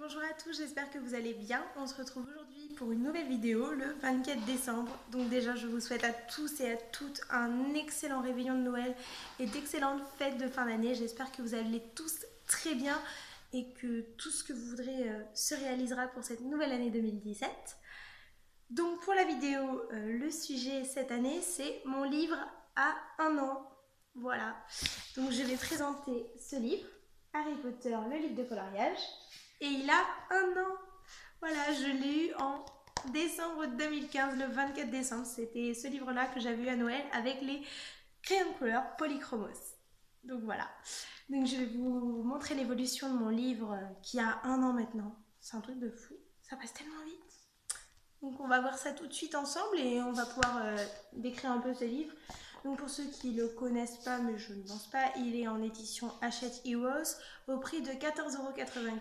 Bonjour à tous, j'espère que vous allez bien. On se retrouve aujourd'hui pour une nouvelle vidéo le 24 décembre. Donc déjà je vous souhaite à tous et à toutes un excellent réveillon de Noël et d'excellentes fêtes de fin d'année. J'espère que vous allez tous très bien et que tout ce que vous voudrez se réalisera pour cette nouvelle année 2017. Donc pour la vidéo, le sujet cette année c'est mon livre à 1 an. Voilà, donc je vais présenter ce livre, Harry Potter, le livre de coloriage. Et il a 1 an. Voilà, je l'ai eu en décembre 2015, le 24 décembre. C'était ce livre-là que j'avais eu à Noël avec les crayons de couleur Polychromos. Donc voilà. Donc je vais vous montrer l'évolution de mon livre qui a 1 an maintenant. C'est un truc de fou. Ça passe tellement vite. Donc on va voir ça tout de suite ensemble et on va pouvoir décrire un peu ce livre. Donc pour ceux qui ne le connaissent pas, mais je ne pense pas, il est en édition Hachette Heroes au prix de 14,95 €.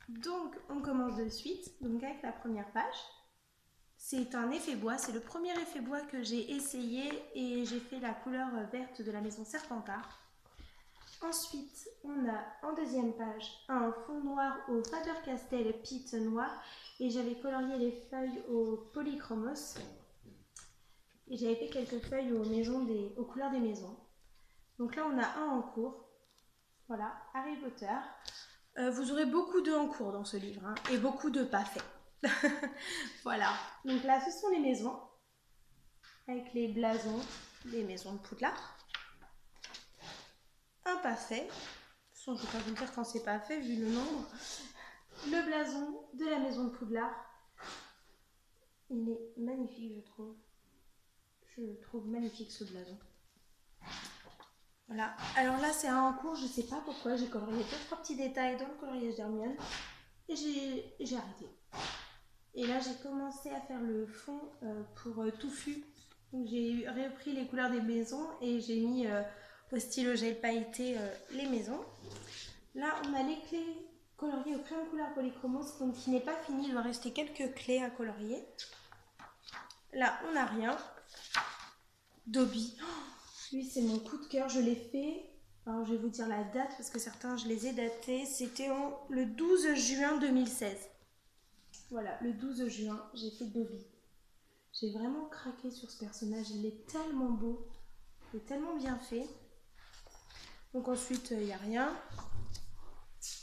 Donc on commence de suite, donc avec la première page. C'est un effet bois, c'est le premier effet bois que j'ai essayé et j'ai fait la couleur verte de la maison Serpentard. Ensuite, on a en deuxième page un fond noir au Faber-Castell Pit noir et j'avais colorié les feuilles au Polychromos et j'avais fait quelques feuilles aux couleurs des maisons. Donc là, on a un en cours. Voilà, Harry Potter. Vous aurez beaucoup de en cours dans ce livre hein, et beaucoup de pas faits. Voilà, donc là ce sont les maisons avec les blasons, les maisons de Poudlard. Un pas fait, de toute façon je ne vais pas vous dire quand c'est pas fait vu le nombre. Le blason de la maison de Poudlard, il est magnifique je trouve. Je trouve magnifique ce blason. Voilà, alors là c'est un en cours, je sais pas pourquoi, j'ai colorié 2-3 petits détails dans le coloriage d'Hermione et j'ai arrêté. Et là j'ai commencé à faire le fond pour Touffu. Donc j'ai repris les couleurs des maisons et j'ai mis au stylo gel pailleté les maisons. Là on a les clés coloriées au crayon de couleur Polychromos, donc qui n'est pas fini, il doit rester quelques clés à colorier. Là on n'a rien. Dobby, lui c'est mon coup de cœur, je l'ai fait. Alors je vais vous dire la date parce que certains je les ai datés. C'était le 12 juin 2016. Voilà, le 12 juin, j'ai fait Dobby. J'ai vraiment craqué sur ce personnage, il est tellement beau, il est tellement bien fait. Donc ensuite, il n'y a rien.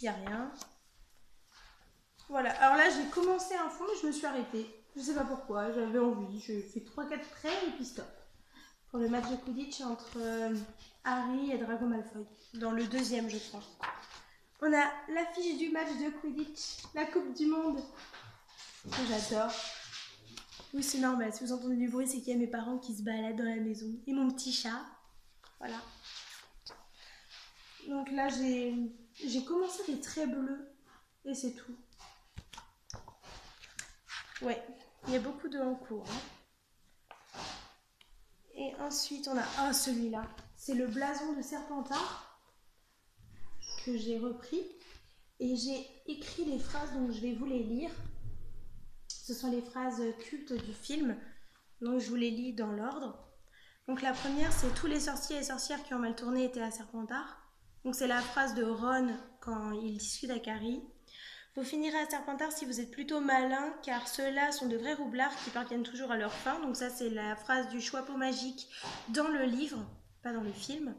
Il n'y a rien. Voilà, alors là j'ai commencé un fond mais je me suis arrêtée. Je ne sais pas pourquoi, j'avais envie, je fais 3-4 traits et puis stop. Pour le match de Quidditch entre Harry et Drago Malfoy, dans le deuxième je crois. On a l'affiche du match de Quidditch, la Coupe du Monde, que j'adore. Oui, c'est normal. Si vous entendez du bruit, c'est qu'il y a mes parents qui se baladent dans la maison. Et mon petit chat. Voilà. Donc là, j'ai commencé des traits bleus. Et c'est tout. Ouais, il y a beaucoup de en cours. Hein. Et ensuite, on a celui-là. C'est le blason de Serpentard que j'ai repris. Et j'ai écrit les phrases, donc je vais vous les lire. Ce sont les phrases cultes du film. Donc je vous les lis dans l'ordre. Donc la première, c'est tous les sorciers et sorcières qui ont mal tourné étaient à Serpentard. Donc c'est la phrase de Ron quand il discute avec Harry. Vous finirez à Serpentard si vous êtes plutôt malin, car ceux-là sont de vrais roublards qui parviennent toujours à leur fin. Donc ça c'est la phrase du Choixpeau magique dans le livre, pas dans le film.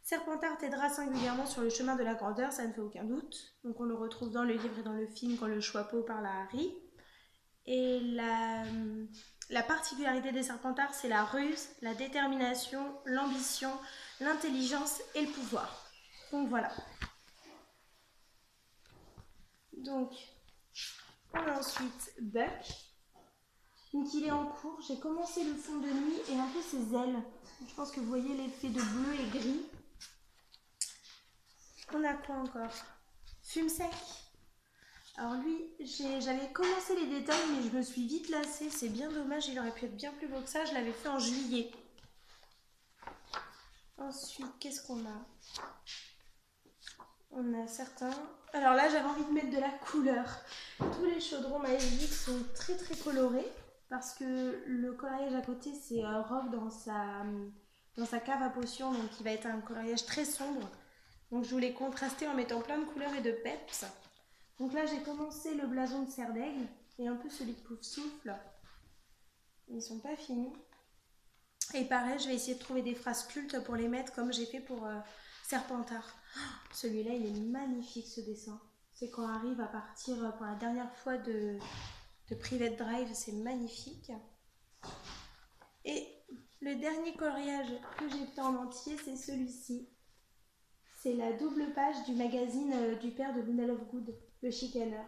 Serpentard t'aidera singulièrement sur le chemin de la grandeur, ça ne fait aucun doute. Donc on le retrouve dans le livre et dans le film quand le Choixpeau parle à Harry. Et la particularité des Serpentards, c'est la ruse, la détermination, l'ambition, l'intelligence et le pouvoir. Donc voilà. Donc, on a ensuite Buck. Donc il est en cours. J'ai commencé le fond de nuit et un peu ses ailes. Je pense que vous voyez l'effet de bleu et gris. On a quoi encore? Fume sec. Alors lui, j'avais commencé les détails mais je me suis vite lassée, c'est bien dommage, il aurait pu être bien plus beau que ça, je l'avais fait en juillet. Ensuite, qu'est-ce qu'on a? On a certains... Alors là, j'avais envie de mettre de la couleur. Tous les chaudrons magiques sont très très colorés parce que le coloriage à côté, c'est Rogue dans sa cave à potions, donc il va être un coloriage très sombre. Donc je voulais contraster en mettant plein de couleurs et de peps. Donc là j'ai commencé le blason de Serre d'Aigle et un peu celui de Poufsouffle. Ils sont pas finis. Et pareil, je vais essayer de trouver des phrases cultes pour les mettre comme j'ai fait pour Serpentard. Celui-là il est magnifique ce dessin. C'est quand on arrive à partir pour la dernière fois de Private Drive, c'est magnifique. Et le dernier coloriage que j'ai fait en entier, c'est celui-ci. C'est la double page du magazine du père de Luna Lovegood, le Chicaner.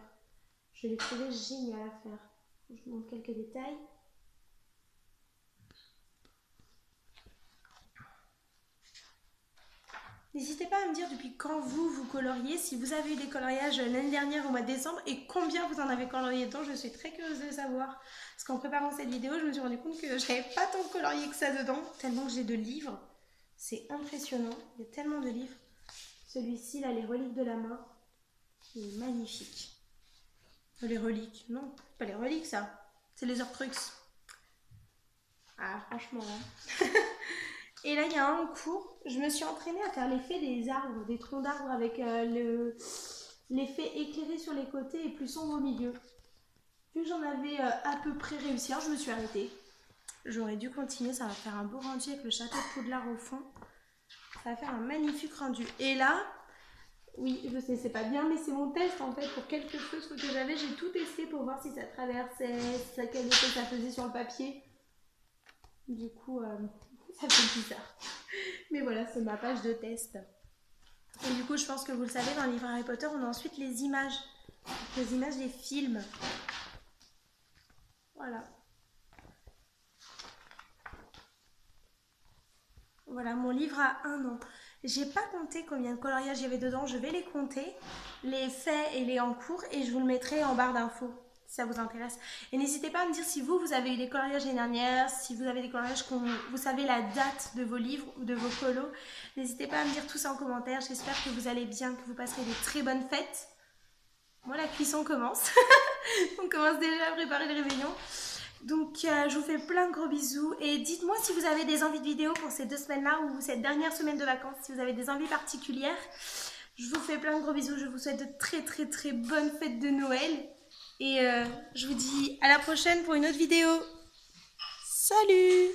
Je l'ai trouvé génial à faire. Je vous montre quelques détails. N'hésitez pas à me dire depuis quand vous coloriez, si vous avez eu des coloriages l'année dernière au mois de décembre et combien vous en avez colorié dedans. Je suis très curieuse de savoir. Parce qu'en préparant cette vidéo, je me suis rendu compte que j'avais pas tant colorié que ça dedans, tellement que j'ai de livres. C'est impressionnant, il y a tellement de livres. Celui-ci, là, les reliques de la mort, il est magnifique. Les reliques, non, pas les reliques ça, c'est les Horcruxes. Ah, franchement, hein. Et là, il y a un cours, je me suis entraînée à faire l'effet des arbres, des troncs d'arbres avec l'effet éclairé sur les côtés et plus sombre au milieu. Vu que j'en avais à peu près réussi, je me suis arrêtée. J'aurais dû continuer, ça va faire un beau rendu avec le château de Poudlard au fond. Ça va faire un magnifique rendu. Et là, oui, je sais, c'est pas bien, mais c'est mon test en fait pour quelques feutres que j'avais. J'ai tout testé pour voir si ça traversait, quel effet ça faisait sur le papier. Du coup, ça fait bizarre. Mais voilà, c'est ma page de test. Et du coup, je pense que vous le savez, dans le livre Harry Potter, on a ensuite les images. Les images des films. Voilà. Voilà, mon livre a 1 an. J'ai pas compté combien de coloriages il y avait dedans, je vais les compter, les faits et les en cours, et je vous le mettrai en barre d'infos si ça vous intéresse. Et n'hésitez pas à me dire si vous avez eu des coloriages l'année dernière, si vous avez des coloriages, vous savez la date de vos livres ou de vos colos. N'hésitez pas à me dire tout ça en commentaire. J'espère que vous allez bien, que vous passerez des très bonnes fêtes. Moi, la cuisson commence. On commence déjà à préparer le réveillon. Donc je vous fais plein de gros bisous et dites-moi si vous avez des envies de vidéos pour ces 2 semaines-là ou cette dernière semaine de vacances, si vous avez des envies particulières. Je vous fais plein de gros bisous, je vous souhaite de très bonnes fêtes de Noël et je vous dis à la prochaine pour une autre vidéo. Salut!